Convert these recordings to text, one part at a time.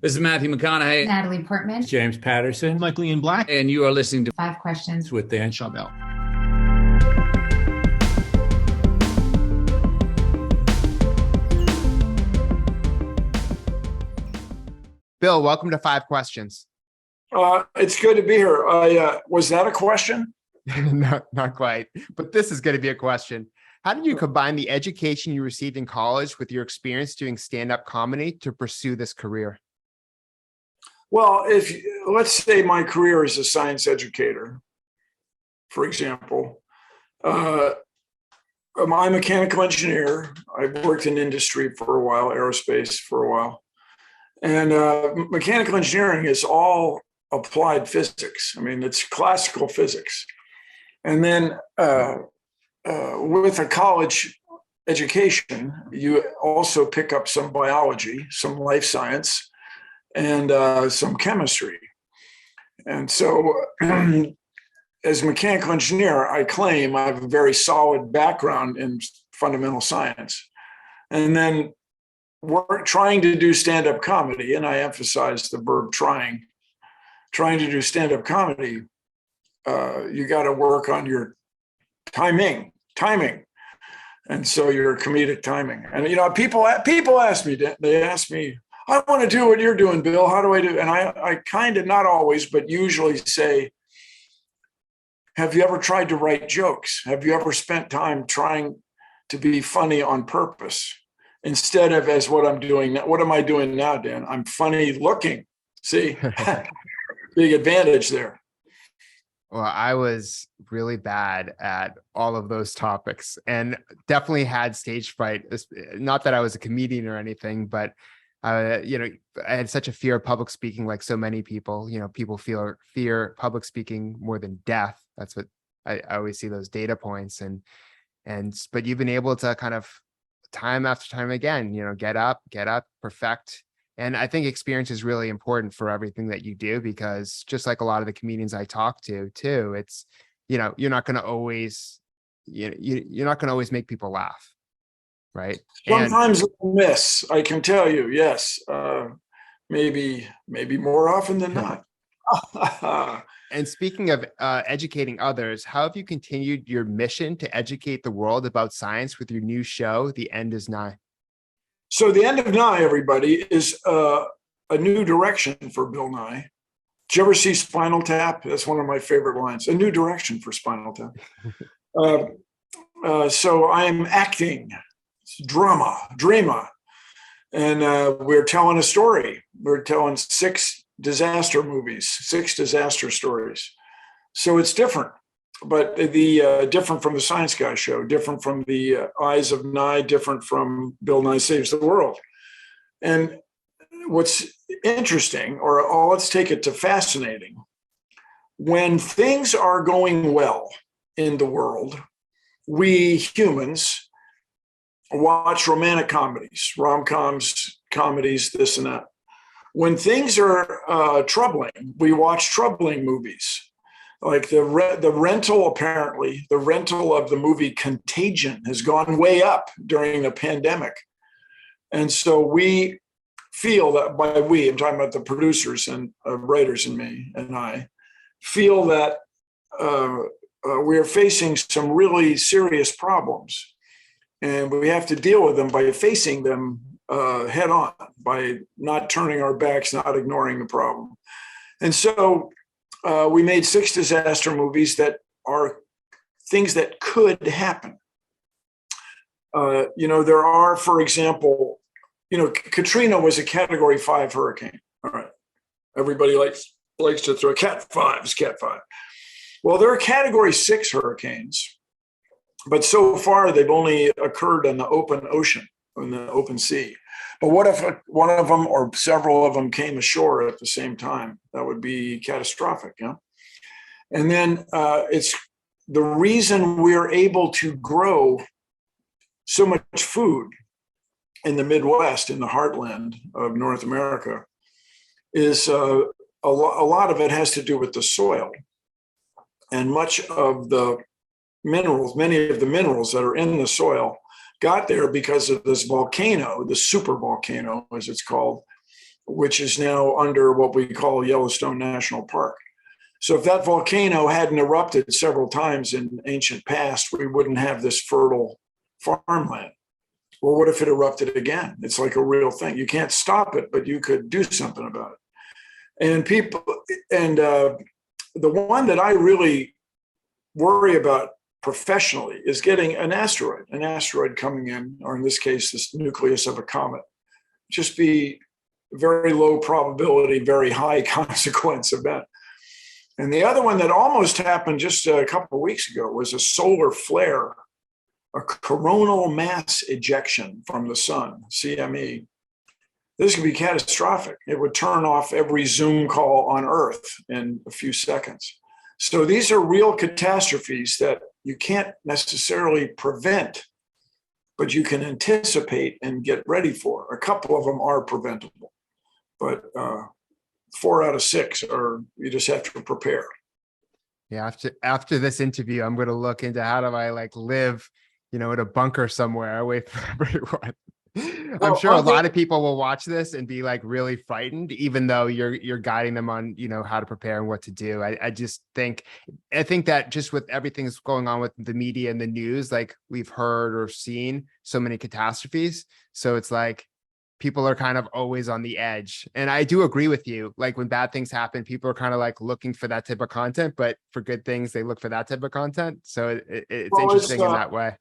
This is Matthew McConaughey. Natalie Portman. James Patterson. Michael Ian Black. And you are listening to Five Questions with Dan Schawbel. Bill, welcome to Five Questions. It's good to be here. Was that a question? Not quite, but this is going to be a question. How did you combine the education you received in college with your experience doing stand-up comedy to pursue this career? Well, let's say my career as a science educator, for example. I'm a mechanical engineer. I've worked in industry for a while, aerospace for a while. And mechanical engineering is all applied physics. I mean, it's classical physics. And then with a college education, you also pick up some biology, some life science, and some chemistry. And so as a mechanical engineer, I claim I have a very solid background in fundamental science. And then we're trying to do stand-up comedy, and I emphasize the verb trying to do stand-up comedy. You got to work on your timing. And so your comedic timing. And, people ask me, they ask me, I want to do what you're doing, Bill. How do I do? And I kind of, not always, but usually say, have you ever tried to write jokes? Have you ever spent time trying to be funny on purpose instead of as what I'm doing now? What am I doing now, Dan? I'm funny looking. See, big advantage there. Well, I was really bad at all of those topics and definitely had stage fright. Not that I was a comedian or anything, but I had such a fear of public speaking, like so many people. People fear public speaking more than death. That's what I always see, those data points. But you've been able to kind of time after time again, get up, perfect. And I think experience is really important for everything that you do, because just like a lot of the comedians I talk to too, it's, you're not going to always, you're not going to always make people laugh. Right. Sometimes I miss, I can tell you, yes. Maybe more often than not. And speaking of educating others, how have you continued your mission to educate the world about science with your new show, The End Is Nigh? So The End of Nye, everybody, is a new direction for Bill Nye. Did you ever see Spinal Tap? That's one of my favorite lines. A new direction for Spinal Tap. So I am acting. Drama. And we're telling a story. We're telling 6 disaster movies, 6 disaster stories. So it's different, but the different from the Science Guy show, different from the Eyes of Nye, different from Bill Nye Saves the World. And what's interesting, let's take it to fascinating, when things are going well in the world, we humans watch romantic comedies, rom-coms, comedies, this and that. When things are troubling, we watch troubling movies. Like the rental of the movie Contagion has gone way up during the pandemic. And so we feel that I'm talking about the producers and writers and me and I, feel that we are facing some really serious problems. And we have to deal with them by facing them head on, by not turning our backs, not ignoring the problem. And so we made 6 disaster movies that are things that could happen. There are, for example, Katrina was a Category 5 hurricane. All right. Everybody likes to throw Cat 5. Well, there are Category 6 hurricanes. But so far, they've only occurred in the open ocean, in the open sea. But what if one of them or several of them came ashore at the same time? That would be catastrophic, yeah? And then it's the reason we're able to grow so much food in the Midwest, in the heartland of North America, is a lot of it has to do with the soil. And much of the minerals, many of the minerals that are in the soil got there because of this volcano, the super volcano, as it's called, which is now under what we call Yellowstone National Park. So if that volcano hadn't erupted several times in ancient past, we wouldn't have this fertile farmland. Well, what if it erupted again? It's like a real thing. You can't stop it, but you could do something about it. And the one that I really worry about professionally is getting an asteroid coming in, or in this case, this nucleus of a comet. Just be very low probability, very high consequence event. And the other one that almost happened just a couple of weeks ago was a solar flare, a coronal mass ejection from the sun, CME. This could be catastrophic. It would turn off every Zoom call on Earth in a few seconds. So these are real catastrophes that you can't necessarily prevent, but you can anticipate and get ready for. A couple of them are preventable, but 4 out of 6 are, you just have to prepare. Yeah, after this interview, I'm going to look into how do I like live, in a bunker somewhere away from everyone. I'm sure a lot of people will watch this and be like really frightened, even though you're guiding them on, how to prepare and what to do. I think that just with everything that's going on with the media and the news, like we've heard or seen so many catastrophes. So it's like people are kind of always on the edge. And I do agree with you. Like when bad things happen, people are kind of like looking for that type of content, but for good things, they look for that type of content. So it's interesting in that way.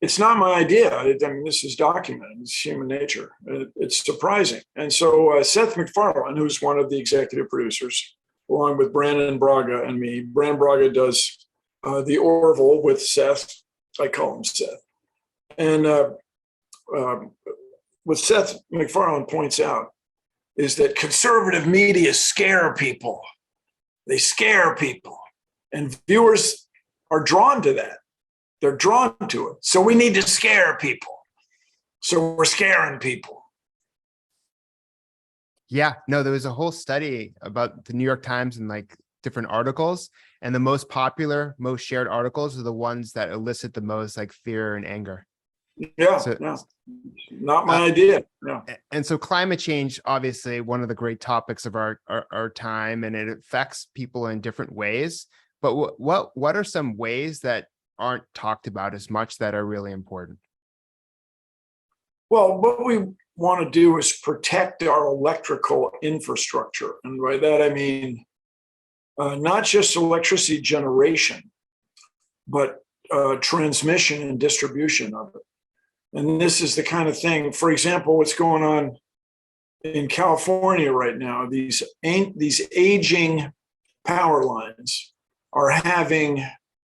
It's not my idea. I mean, this is documented. It's human nature. It's surprising. And so Seth MacFarlane, who's one of the executive producers, along with Brandon Braga and me, Brandon Braga does the Orville with Seth. I call him Seth. And what Seth MacFarlane points out is that conservative media scare people. They scare people. And viewers are drawn to that. They're drawn to it. So we need to scare people. So we're scaring people. Yeah, no, there was a whole study about the New York Times and like different articles. And the most popular, most shared articles are the ones that elicit the most like fear and anger. Yeah, not my idea. Yeah. And so climate change, obviously one of the great topics of our time, and it affects people in different ways. But what are some ways that aren't talked about as much that are really important? Well, what we want to do is protect our electrical infrastructure. And by that, I mean, not just electricity generation, but transmission and distribution of it. And this is the kind of thing, for example, what's going on in California right now, these aging power lines are having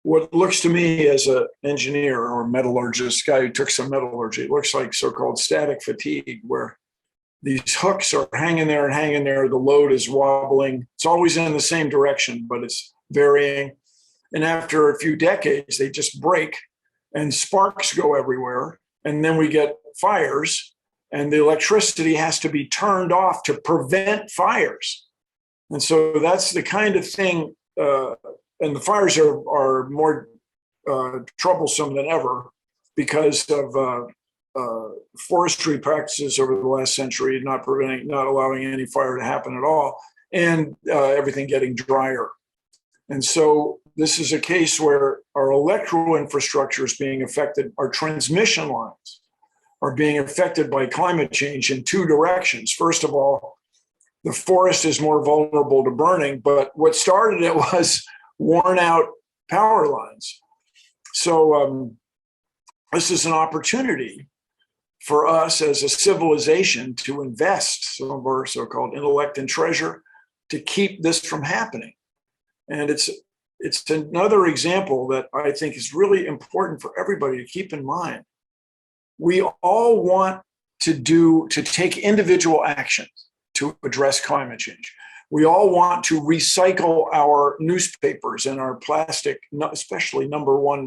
what looks to me as an engineer or metallurgist, guy who took some metallurgy, it looks like so-called static fatigue, where these hooks are hanging there and hanging there. The load is wobbling. It's always in the same direction, but it's varying. And after a few decades, they just break and sparks go everywhere. And then we get fires, and the electricity has to be turned off to prevent fires. And so that's the kind of thing, and the fires are more troublesome than ever because of forestry practices over the last century, not allowing any fire to happen at all, and everything getting drier. And so this is a case where our electrical infrastructure is being affected. Our transmission lines are being affected by climate change in 2 directions. First of all, the forest is more vulnerable to burning, but what started it was worn out power lines. So this is an opportunity for us as a civilization to invest some of our so-called intellect and treasure to keep this from happening. And it's another example that I think is really important for everybody to keep in mind. We all want to take individual actions to address climate change. We all want to recycle our newspapers and our plastic, especially number one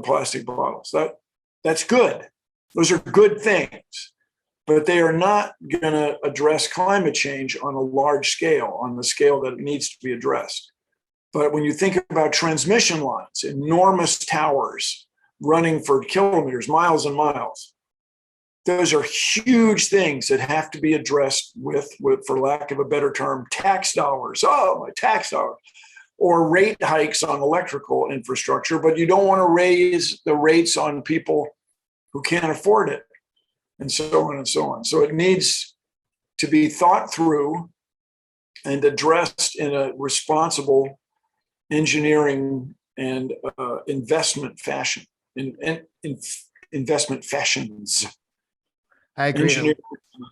plastic bottles. That's good. Those are good things, but they are not going to address climate change on a large scale, on the scale that it needs to be addressed. But when you think about transmission lines, enormous towers running for kilometers, miles and miles, those are huge things that have to be addressed with, for lack of a better term, tax dollars. Oh, my tax dollars. Or rate hikes on electrical infrastructure, but you don't want to raise the rates on people who can't afford it, and so on and so on. So it needs to be thought through and addressed in a responsible engineering and investment fashion, in investment fashions. I agree.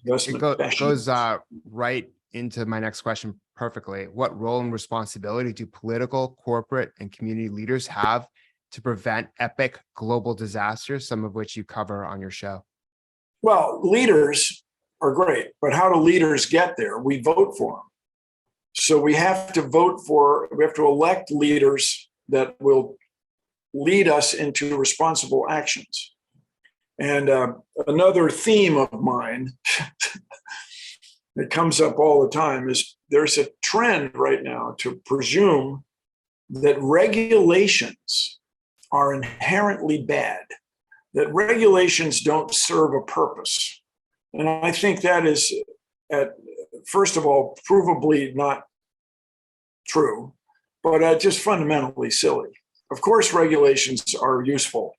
Investment It goes right into my next question perfectly. What role and responsibility do political, corporate, and community leaders have to prevent epic global disasters, some of which you cover on your show? Well, leaders are great, but how do leaders get there? We vote for them. So we have to elect leaders that will lead us into responsible actions. And another theme of mine that comes up all the time is there's a trend right now to presume that regulations are inherently bad, that regulations don't serve a purpose. And I think that is, first of all, provably not true, but just fundamentally silly. Of course, regulations are useful.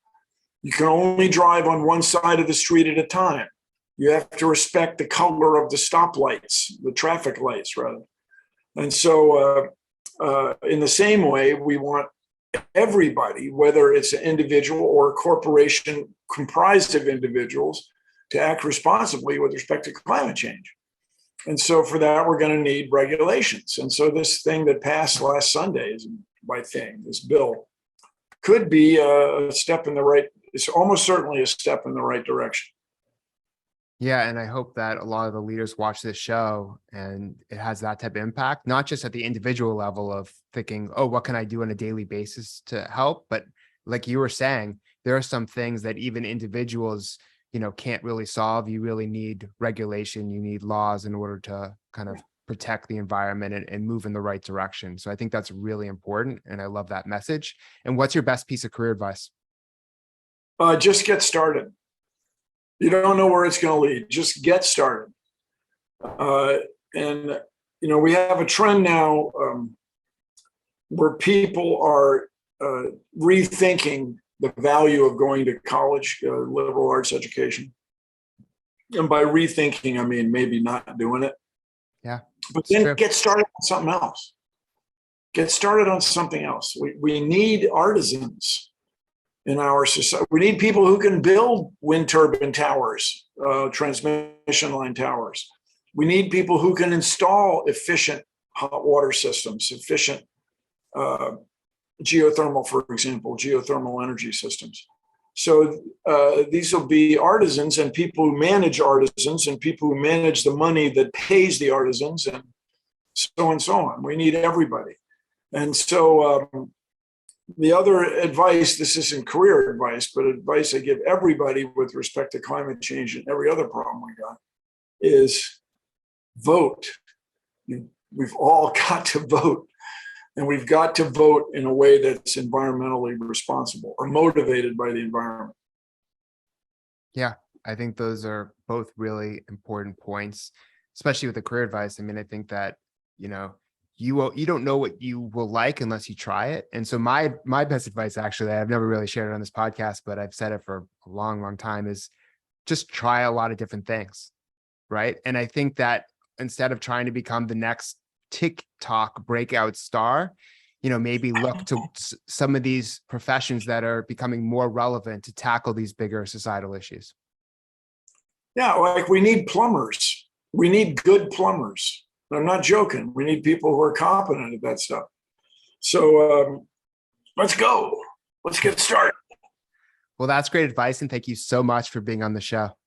You can only drive on one side of the street at a time. You have to respect the color of the stoplights, the traffic lights, rather. And so in the same way, we want everybody, whether it's an individual or a corporation comprised of individuals, to act responsibly with respect to climate change. And so for that, we're going to need regulations. And so this thing that passed last Sunday, this bill, could be a step in the right, it's almost certainly a step in the right direction. Yeah, and I hope that a lot of the leaders watch this show and it has that type of impact, not just at the individual level of thinking, oh, what can I do on a daily basis to help? But like you were saying, there are some things that even individuals, can't really solve. You really need regulation, you need laws in order to kind of protect the environment and move in the right direction. So I think that's really important. And I love that message. And what's your best piece of career advice? Just get started. You don't know where it's going to lead. Just get started. And we have a trend now where people are rethinking the value of going to college, liberal arts education. And by rethinking, I mean maybe not doing it. Yeah. But then get started on something else. Get started on something else. We need artisans in our society. We need people who can build wind turbine towers, transmission line towers. We need people who can install efficient hot water systems, efficient geothermal, for example, geothermal energy systems. So these will be artisans and people who manage artisans and people who manage the money that pays the artisans and so on. We need everybody. And so the other advice, this isn't career advice, but advice I give everybody with respect to climate change and every other problem we got is vote. We've all got to vote. And we've got to vote in a way that's environmentally responsible or motivated by the environment. Yeah, I think those are both really important points, especially with the career advice. I mean, I think that, you don't know what you will like unless you try it. And so my best advice, actually, I've never really shared it on this podcast, but I've said it for a long, long time, is just try a lot of different things, right? And I think that instead of trying to become the next TikTok breakout star, maybe look to some of these professions that are becoming more relevant to tackle these bigger societal issues. Yeah, like we need plumbers. We need good plumbers. I'm not joking. We need people who are competent at that stuff. So let's go. Let's get started. Well, that's great advice. And thank you so much for being on the show.